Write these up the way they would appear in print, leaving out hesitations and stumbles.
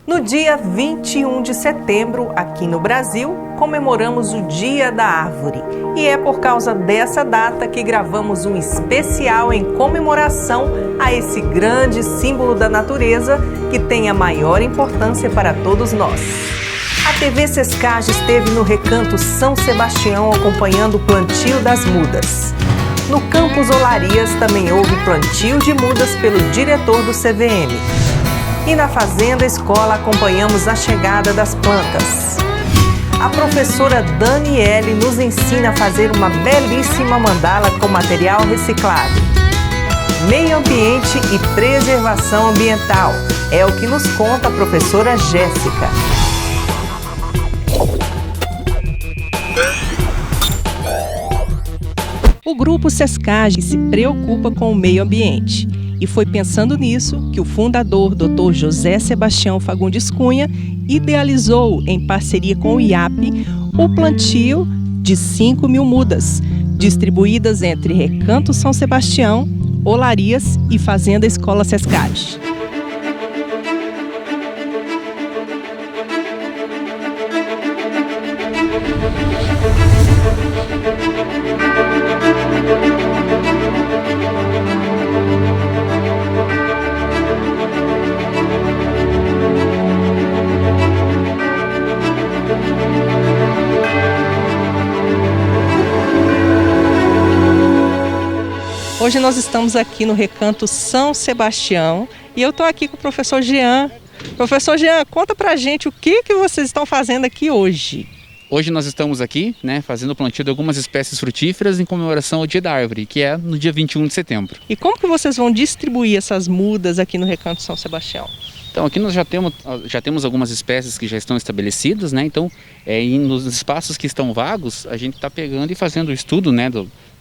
No dia 21 de setembro, aqui no Brasil, comemoramos o Dia da Árvore. E é por causa dessa data que gravamos um especial em comemoração a esse grande símbolo da natureza que tem a maior importância para todos nós. A TV Sescage esteve no Recanto São Sebastião acompanhando o plantio das mudas. No Campus Olarias também houve plantio de mudas pelo diretor do CVM. E na Fazenda Escola acompanhamos a chegada das plantas. A professora Daniele nos ensina a fazer uma belíssima mandala com material reciclado. Meio ambiente e preservação ambiental é o que nos conta a professora Jéssica. O Grupo Sescage se preocupa com o meio ambiente. E foi pensando nisso que o fundador, Dr. José Sebastião Fagundes Cunha, idealizou, em parceria com o IAP, o plantio de 5.000 mudas, distribuídas entre Recanto São Sebastião, Olarias e Fazenda Escola Sescage. Hoje nós estamos aqui no Recanto São Sebastião e eu estou aqui com o professor Jean. Professor Jean, conta pra gente o que vocês estão fazendo aqui hoje. Hoje nós estamos aqui, fazendo o plantio de algumas espécies frutíferas em comemoração ao Dia da Árvore, que é no dia 21 de setembro. E como que vocês vão distribuir essas mudas aqui no Recanto São Sebastião? Então aqui nós já temos algumas espécies que já estão estabelecidas, então nos espaços que estão vagos a gente está pegando e fazendo o estudo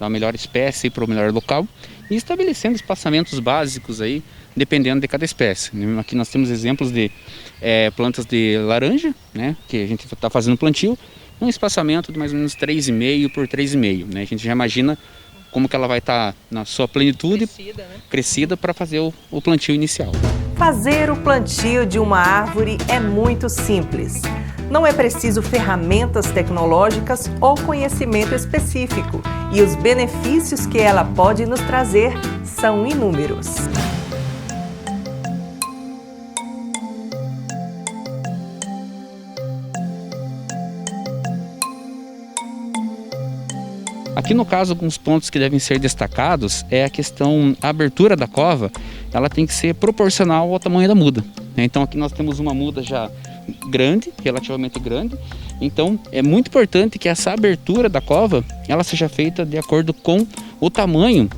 da melhor espécie para o melhor local e estabelecendo espaçamentos básicos aí, dependendo de cada espécie. Aqui nós temos exemplos de plantas de laranja, que a gente está fazendo plantio, um espaçamento de mais ou menos 3,5 por 3,5. A gente já imagina como que ela vai estar na sua plenitude, crescida para fazer o plantio inicial. Fazer o plantio de uma árvore é muito simples. Não é preciso ferramentas tecnológicas ou conhecimento específico, e os benefícios que ela pode nos trazer são inúmeros. Aqui no caso, alguns pontos que devem ser destacados é a abertura da cova, ela tem que ser proporcional ao tamanho da muda. Então aqui nós temos uma muda já grande, relativamente grande, então é muito importante que essa abertura da cova, ela seja feita de acordo com o tamanho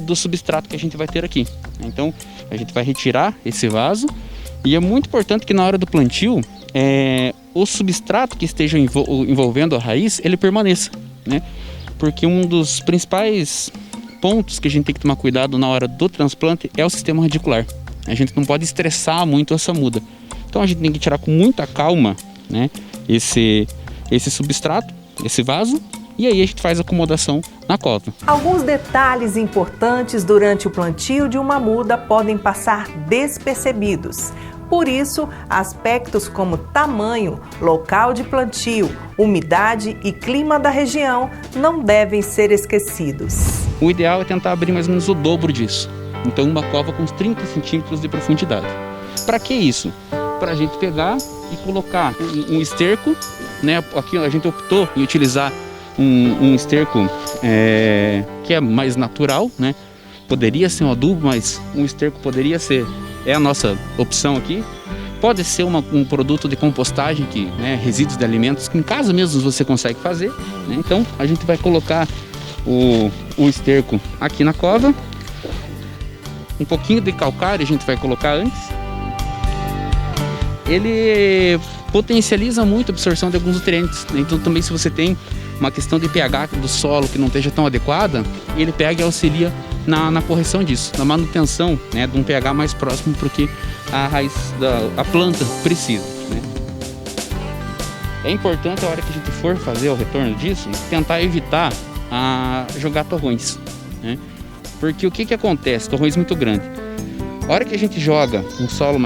do substrato que a gente vai ter aqui. Então a gente vai retirar esse vaso e é muito importante que na hora do plantio, o substrato que esteja envolvendo a raiz, ele permaneça. Porque um dos principais pontos que a gente tem que tomar cuidado na hora do transplante é o sistema radicular. A gente não pode estressar muito essa muda. Então a gente tem que tirar com muita calma esse substrato, esse vaso, e aí a gente faz a acomodação na cova. Alguns detalhes importantes durante o plantio de uma muda podem passar despercebidos. Por isso, aspectos como tamanho, local de plantio, umidade e clima da região não devem ser esquecidos. O ideal é tentar abrir mais ou menos o dobro disso. Então uma cova com uns 30 centímetros de profundidade. Para que isso? Para a gente pegar e colocar um esterco. Aqui a gente optou em utilizar um esterco que é mais natural. Poderia ser um adubo, mas um esterco poderia ser... É a nossa opção aqui. Pode ser um produto de compostagem, resíduos de alimentos, que em casa mesmo você consegue fazer. Então a gente vai colocar o esterco aqui na cova. Um pouquinho de calcário a gente vai colocar antes. Ele potencializa muito a absorção de alguns nutrientes. Então também, se você tem uma questão de pH do solo que não esteja tão adequada, ele pega e auxilia na correção disso, na manutenção de um pH mais próximo para o que a raiz da planta precisa. É importante, a hora que a gente for fazer o retorno disso, tentar evitar jogar torrões. Porque o que acontece? Torrões muito grandes. A hora que a gente joga um solo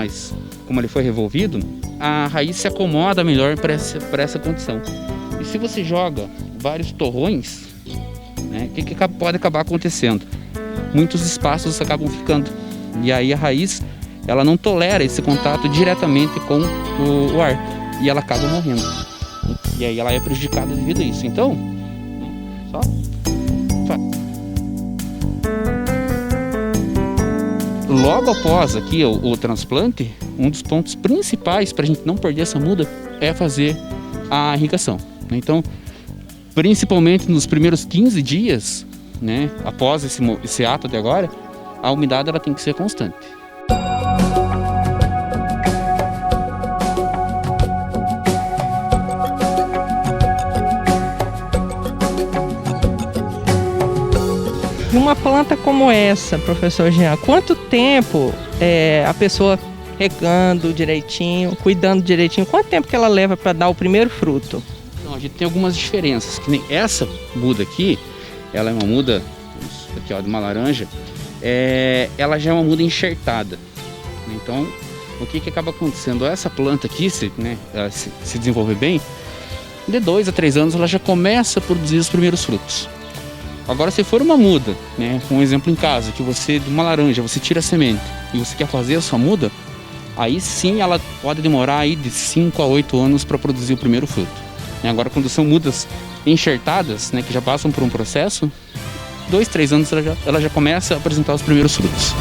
como ele foi revolvido, a raiz se acomoda melhor para essa condição. E se você joga vários torrões, né, o que pode acabar acontecendo? Muitos espaços acabam ficando. E aí a raiz, ela não tolera esse contato diretamente com o ar. E ela acaba morrendo. E aí ela é prejudicada devido a isso. Então, só... Logo após aqui o transplante, um dos pontos principais para a gente não perder essa muda é fazer a irrigação. Então, principalmente nos primeiros 15 dias, né, após esse ato de agora, a umidade ela tem que ser constante. E uma planta como essa, professor Jean, quanto tempo a pessoa regando direitinho, cuidando direitinho, quanto tempo que ela leva para dar o primeiro fruto? Então, a gente tem algumas diferenças, que nem essa muda aqui, ela é uma muda, aqui ó, de uma laranja, ela já é uma muda enxertada. Então, o que acaba acontecendo? Essa planta aqui, ela se desenvolver bem, de 2 a 3 anos ela já começa a produzir os primeiros frutos. Agora, se for uma muda, né, um exemplo em casa, que você, de uma laranja, você tira a semente e você quer fazer a sua muda, aí sim ela pode demorar aí de 5 a 8 anos para produzir o primeiro fruto. Agora, quando são mudas enxertadas, né, que já passam por um processo, 2, 3 anos ela já começa a apresentar os primeiros frutos.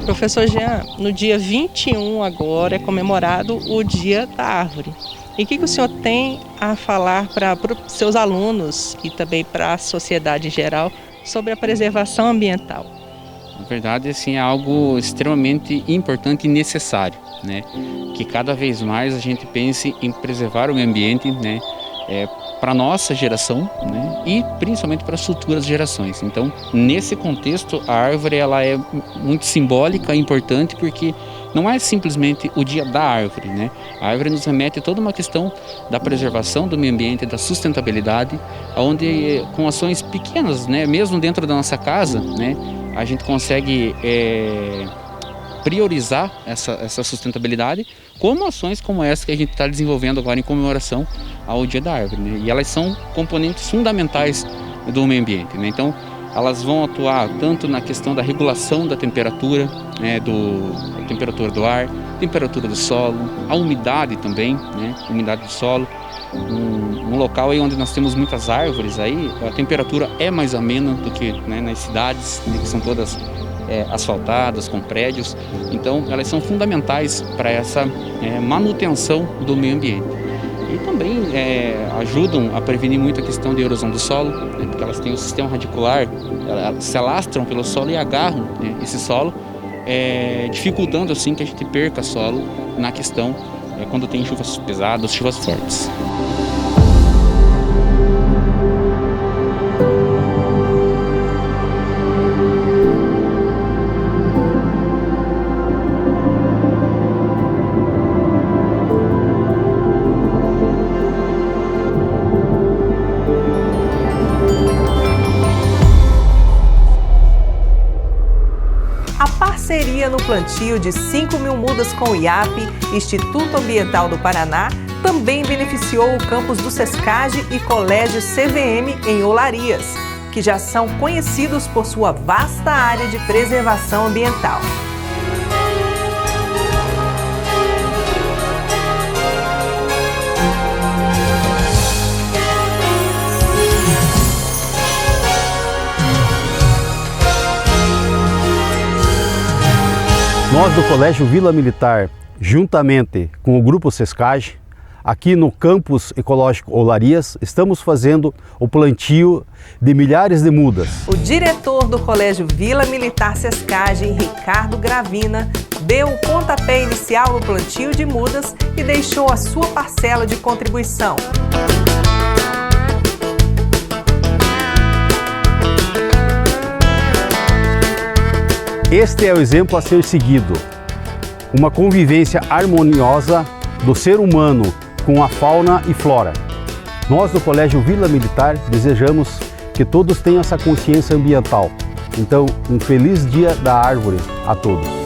Professor Jean, no dia 21 agora é comemorado o Dia da Árvore. E o que o senhor tem a falar para os seus alunos e também para a sociedade em geral sobre a preservação ambiental? Na verdade, assim, é algo extremamente importante e necessário, né? Que cada vez mais a gente pense em preservar o meio ambiente, né? Para a nossa geração, né, e principalmente para as futuras gerações. Então, nesse contexto, a árvore ela é muito simbólica e importante porque não é simplesmente o dia da árvore, né? A árvore nos remete a toda uma questão da preservação do meio ambiente, da sustentabilidade, onde com ações pequenas, né, mesmo dentro da nossa casa, né, a gente consegue priorizar essa sustentabilidade, como ações como essa que a gente está desenvolvendo agora em comemoração ao Dia da Árvore, né? E elas são componentes fundamentais do meio ambiente, né? Então, elas vão atuar tanto na questão da regulação da temperatura, né, a temperatura do ar, temperatura do solo, a umidade também, né, umidade do solo. Um local aí onde nós temos muitas árvores, aí a temperatura é mais amena do que, né, nas cidades, né, que são todas asfaltadas, com prédios. Então, elas são fundamentais para essa manutenção do meio ambiente. E também ajudam a prevenir muito a questão de erosão do solo, né, porque elas têm o sistema radicular, elas se alastram pelo solo e agarram, né, esse solo, dificultando assim que a gente perca solo na questão quando tem chuvas pesadas, chuvas fortes. Parceria no plantio de 5.000 mudas com o IAP, Instituto Ambiental do Paraná, também beneficiou o campus do SESCAGE e Colégio CVM em Olarias, que já são conhecidos por sua vasta área de preservação ambiental. Nós do Colégio Vila Militar, juntamente com o Grupo SESCAGE, aqui no Campus Ecológico Olarias, estamos fazendo o plantio de milhares de mudas. O diretor do Colégio Vila Militar SESCAGE, Ricardo Gravina, deu o pontapé inicial no plantio de mudas e deixou a sua parcela de contribuição. Este é o exemplo a ser seguido, uma convivência harmoniosa do ser humano com a fauna e flora. Nós do Colégio Vila Militar desejamos que todos tenham essa consciência ambiental. Então, um feliz Dia da Árvore a todos.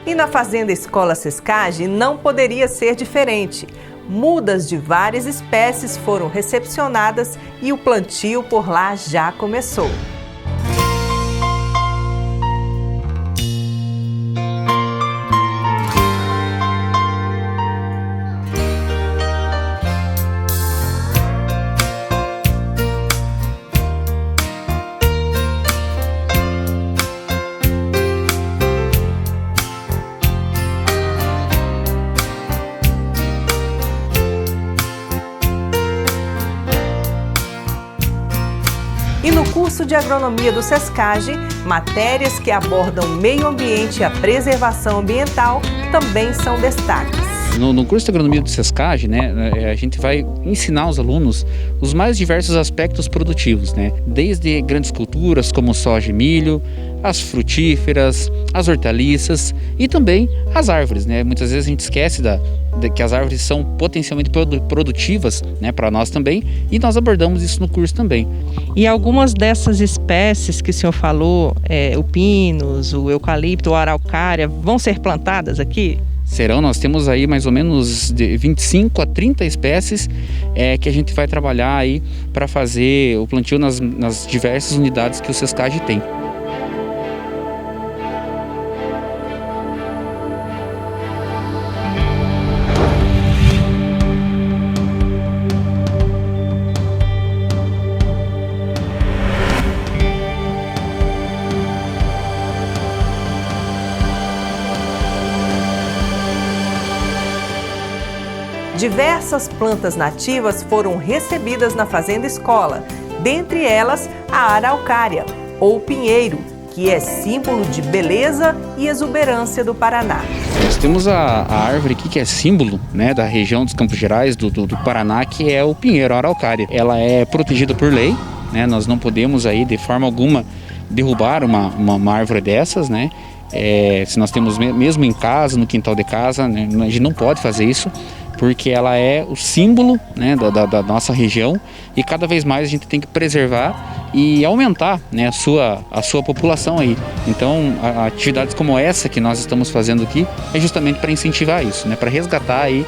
E na Fazenda Escola SESCAGE não poderia ser diferente. Mudas de várias espécies foram recepcionadas e o plantio por lá já começou. E no curso de agronomia do SESCAGE, matérias que abordam meio ambiente e a preservação ambiental também são destaques. No curso de agronomia do SESCAGE, a gente vai ensinar aos alunos os mais diversos aspectos produtivos, desde grandes culturas como soja e milho, as frutíferas, as hortaliças e também as árvores. Muitas vezes a gente esquece que as árvores são potencialmente produtivas para nós também, e nós abordamos isso no curso também. E algumas dessas espécies que o senhor falou, o pinus, o eucalipto, a araucária, vão ser plantadas aqui? Serão, nós temos aí mais ou menos de 25 a 30 espécies que a gente vai trabalhar aí para fazer o plantio nas diversas unidades que o SESCAGE tem. Diversas plantas nativas foram recebidas na Fazenda Escola, dentre elas a araucária, ou pinheiro, que é símbolo de beleza e exuberância do Paraná. Nós temos a árvore aqui que é símbolo da região dos Campos Gerais, do Paraná, que é o pinheiro, a araucária. Ela é protegida por lei, nós não podemos aí de forma alguma derrubar uma árvore dessas, se nós temos mesmo em casa, no quintal de casa, a gente não pode fazer isso, porque ela é o símbolo da nossa região, e cada vez mais a gente tem que preservar e aumentar a sua população aí. Então, atividades como essa que nós estamos fazendo aqui é justamente para incentivar isso, para resgatar aí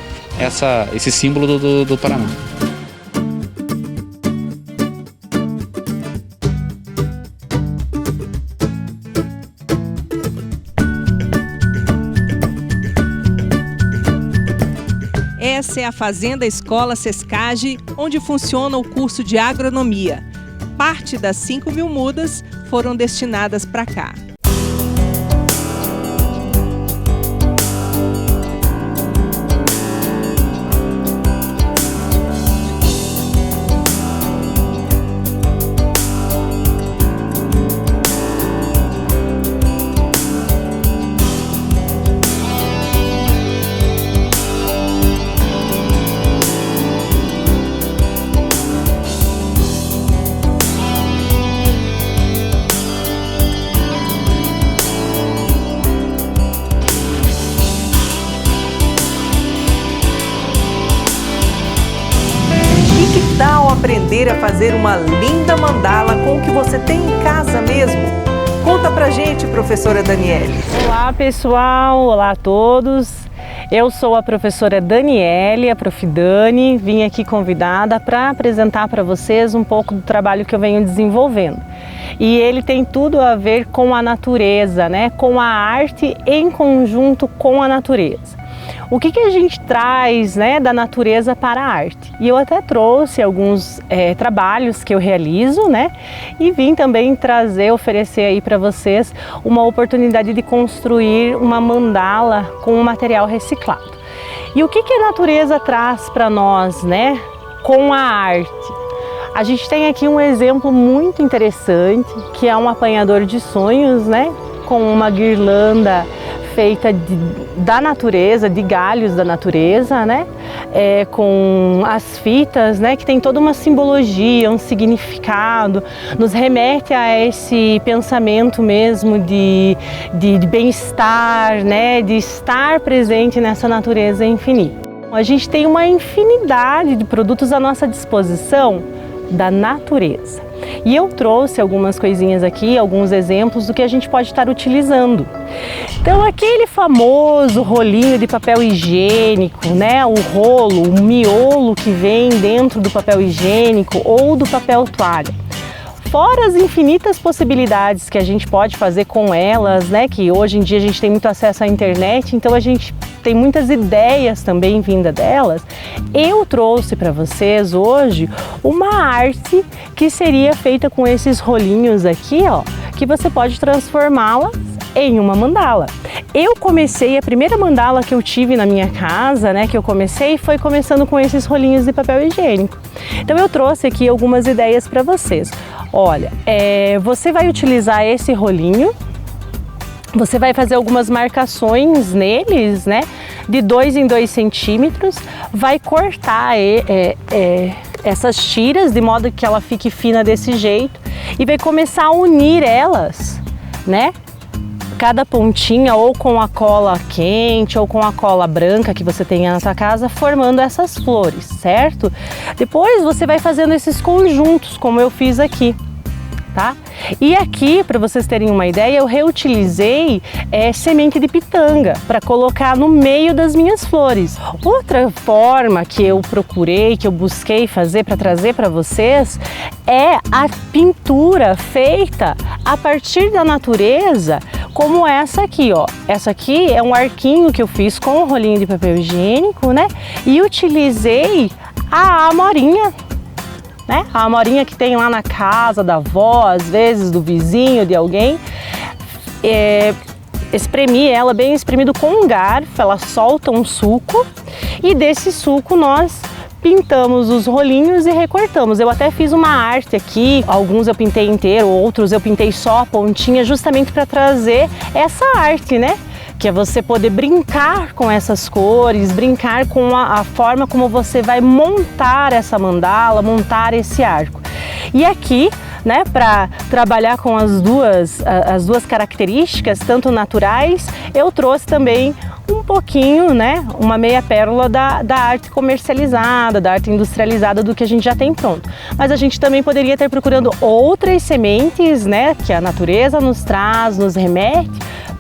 esse símbolo do Paraná. Essa é a Fazenda Escola SESCAGE, onde funciona o curso de agronomia. Parte das 5.000 mudas foram destinadas para cá. Que tal aprender a fazer uma linda mandala com o que você tem em casa mesmo? Conta pra gente, professora Daniele. Olá pessoal, olá a todos. Eu sou a professora Daniele, a Prof. Dani. Vim aqui convidada para apresentar para vocês um pouco do trabalho que eu venho desenvolvendo. E ele tem tudo a ver com a natureza, com a arte em conjunto com a natureza. o que a gente traz, né, da natureza para a arte. E eu até trouxe alguns trabalhos que eu realizo, né, e vim também oferecer aí para vocês uma oportunidade de construir uma mandala com um material reciclado. E o que a natureza traz para nós, né, com a arte? A gente tem aqui um exemplo muito interessante, que é um apanhador de sonhos, né, com uma guirlanda feita da natureza, de galhos da natureza, né, com as fitas, né, que tem toda uma simbologia, um significado, nos remete a esse pensamento mesmo de bem-estar, né, de estar presente nessa natureza infinita. A gente tem uma infinidade de produtos à nossa disposição da natureza. E eu trouxe algumas coisinhas aqui, alguns exemplos do que a gente pode estar utilizando. Então, aquele famoso rolinho de papel higiênico, né? O rolo, o miolo que vem dentro do papel higiênico ou do papel toalha. Fora as infinitas possibilidades que a gente pode fazer com elas, né? Que hoje em dia a gente tem muito acesso à internet, então a gente tem muitas ideias também vinda delas. Eu trouxe para vocês hoje uma arte que seria feita com esses rolinhos aqui, ó, que você pode transformá-la em uma mandala. Eu comecei, a primeira mandala que eu tive na minha casa, né, que eu comecei, foi começando com esses rolinhos de papel higiênico. Então eu trouxe aqui algumas ideias para vocês. Olha, você vai utilizar esse rolinho, você vai fazer algumas marcações neles, né, de 2 em 2 centímetros, vai cortar essas tiras de modo que ela fique fina desse jeito e vai começar a unir elas, né, cada pontinha ou com a cola quente ou com a cola branca que você tenha na sua casa, formando essas flores, certo? Depois você vai fazendo esses conjuntos, como eu fiz aqui, tá? E aqui, para vocês terem uma ideia, eu reutilizei semente de pitanga para colocar no meio das minhas flores. Outra forma que eu procurei, que eu busquei fazer para trazer para vocês, é a pintura feita a partir da natureza, como essa aqui, ó. Essa aqui é um arquinho que eu fiz com o rolinho de papel higiênico, né? E utilizei a amorinha, né? A amorinha que tem lá na casa da avó, às vezes do vizinho, de alguém. Espremi ela bem espremido com um garfo, ela solta um suco e desse suco nós pintamos os rolinhos e recortamos. Eu até fiz uma arte aqui, alguns eu pintei inteiro, outros eu pintei só a pontinha, justamente para trazer essa arte, né? Que é você poder brincar com essas cores, brincar com a forma como você vai montar essa mandala, montar esse arco. E aqui, né, para trabalhar com as duas características, tanto naturais, eu trouxe também um pouquinho, né, uma meia pérola da arte comercializada, da arte industrializada, do que a gente já tem pronto. Mas a gente também poderia estar procurando outras sementes, né, que a natureza nos traz, nos remete,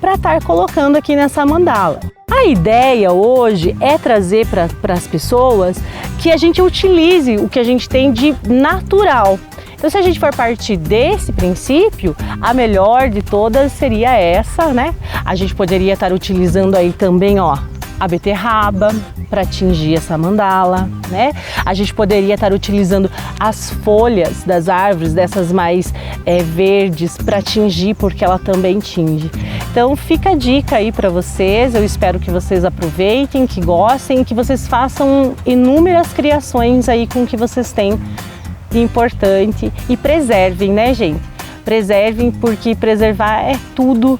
para estar colocando aqui nessa mandala. A ideia hoje é trazer para as pessoas que a gente utilize o que a gente tem de natural. Então, se a gente for partir desse princípio, a melhor de todas seria essa, né? A gente poderia estar utilizando aí também, ó, a beterraba para tingir essa mandala, né? A gente poderia estar utilizando as folhas das árvores, dessas mais verdes, para tingir, porque ela também tinge. Então fica a dica aí para vocês, eu espero que vocês aproveitem, que gostem, que vocês façam inúmeras criações aí com o que vocês têm de importante e preservem, né, gente? Preservem, porque preservar é tudo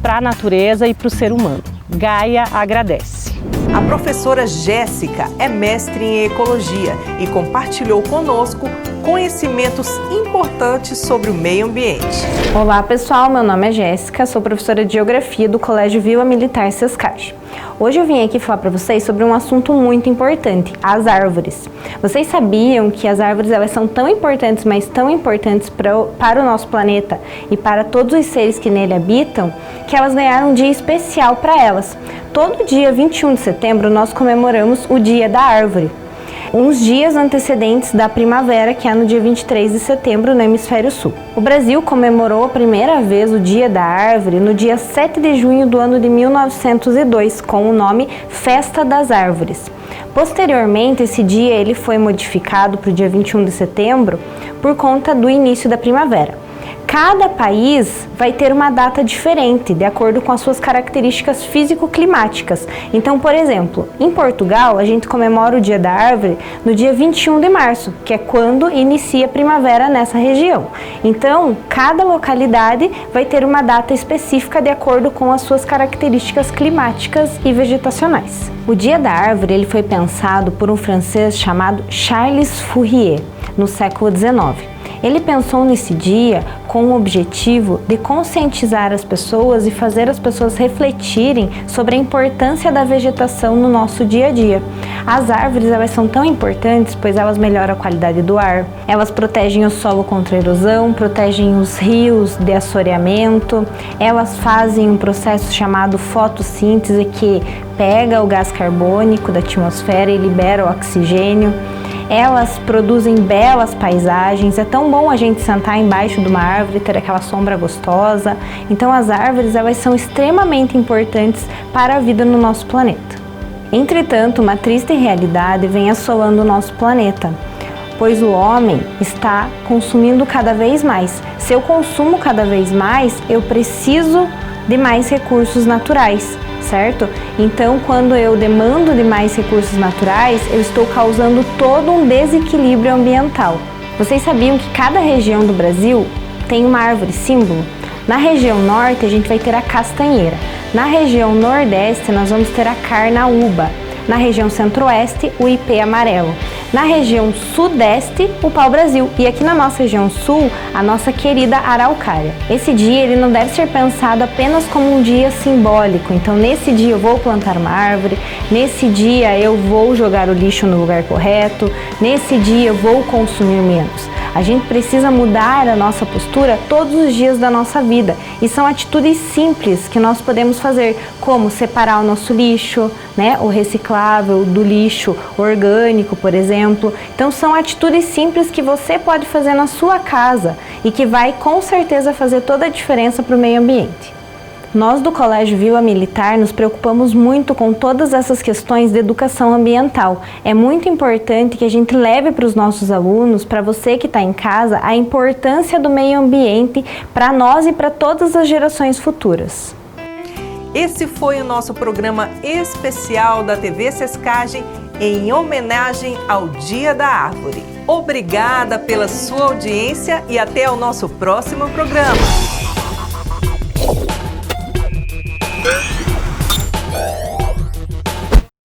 para a natureza e para o ser humano. Gaia agradece. A professora Jéssica é mestre em ecologia e compartilhou conosco conhecimentos importantes sobre o meio ambiente. Olá pessoal, meu nome é Jéssica, sou professora de Geografia do Colégio Vila Militar Sescage. Hoje eu vim aqui falar para vocês sobre um assunto muito importante, as árvores. Vocês sabiam que as árvores elas são tão importantes, mas tão importantes para o nosso planeta e para todos os seres que nele habitam, que elas ganharam um dia especial para elas. Todo dia 21 de setembro nós comemoramos o Dia da Árvore. uns dias antecedentes da primavera, que é no dia 23 de setembro no hemisfério sul. O Brasil comemorou a primeira vez o Dia da Árvore no dia 7 de junho do ano de 1902, com o nome Festa das Árvores. Posteriormente, esse dia ele foi modificado para o dia 21 de setembro por conta do início da primavera. Cada país vai ter uma data diferente, de acordo com as suas características físico-climáticas. Então, por exemplo, em Portugal, a gente comemora o Dia da Árvore no dia 21 de março, que é quando inicia a primavera nessa região. Então, cada localidade vai ter uma data específica de acordo com as suas características climáticas e vegetacionais. O Dia da Árvore ele foi pensado por um francês chamado Charles Fourier, no século XIX. Ele pensou nesse dia com o objetivo de conscientizar as pessoas e fazer as pessoas refletirem sobre a importância da vegetação no nosso dia a dia. As árvores elas são tão importantes pois elas melhoram a qualidade do ar, elas protegem o solo contra a erosão, protegem os rios de assoreamento, elas fazem um processo chamado fotossíntese que pega o gás carbônico da atmosfera e libera o oxigênio. Elas produzem belas paisagens, é tão bom a gente sentar embaixo de uma árvore e ter aquela sombra gostosa. Então as árvores elas são extremamente importantes para a vida no nosso planeta. Entretanto, uma triste realidade vem assolando o nosso planeta, pois o homem está consumindo cada vez mais. Se eu consumo cada vez mais, eu preciso de mais recursos naturais, certo? Então, quando eu demando de mais recursos naturais, eu estou causando todo um desequilíbrio ambiental. Vocês sabiam que cada região do Brasil tem uma árvore símbolo? Na região norte, a gente vai ter a castanheira. Na região nordeste, nós vamos ter a carnaúba. Na região centro-oeste, o ipê amarelo. Na região sudeste, o pau-brasil. E aqui na nossa região sul, a nossa querida araucária. Esse dia ele não deve ser pensado apenas como um dia simbólico. Então, nesse dia eu vou plantar uma árvore, nesse dia eu vou jogar o lixo no lugar correto, nesse dia eu vou consumir menos. A gente precisa mudar a nossa postura todos os dias da nossa vida. E são atitudes simples que nós podemos fazer, como separar o nosso lixo, o reciclável do lixo orgânico, por exemplo. Então são atitudes simples que você pode fazer na sua casa e que vai com certeza fazer toda a diferença para o meio ambiente. Nós do Colégio Vila Militar nos preocupamos muito com todas essas questões de educação ambiental. É muito importante que a gente leve para os nossos alunos, para você que está em casa, a importância do meio ambiente para nós e para todas as gerações futuras. Esse foi o nosso programa especial da TV Sescagem em homenagem ao Dia da Árvore. Obrigada pela sua audiência e até o nosso próximo programa.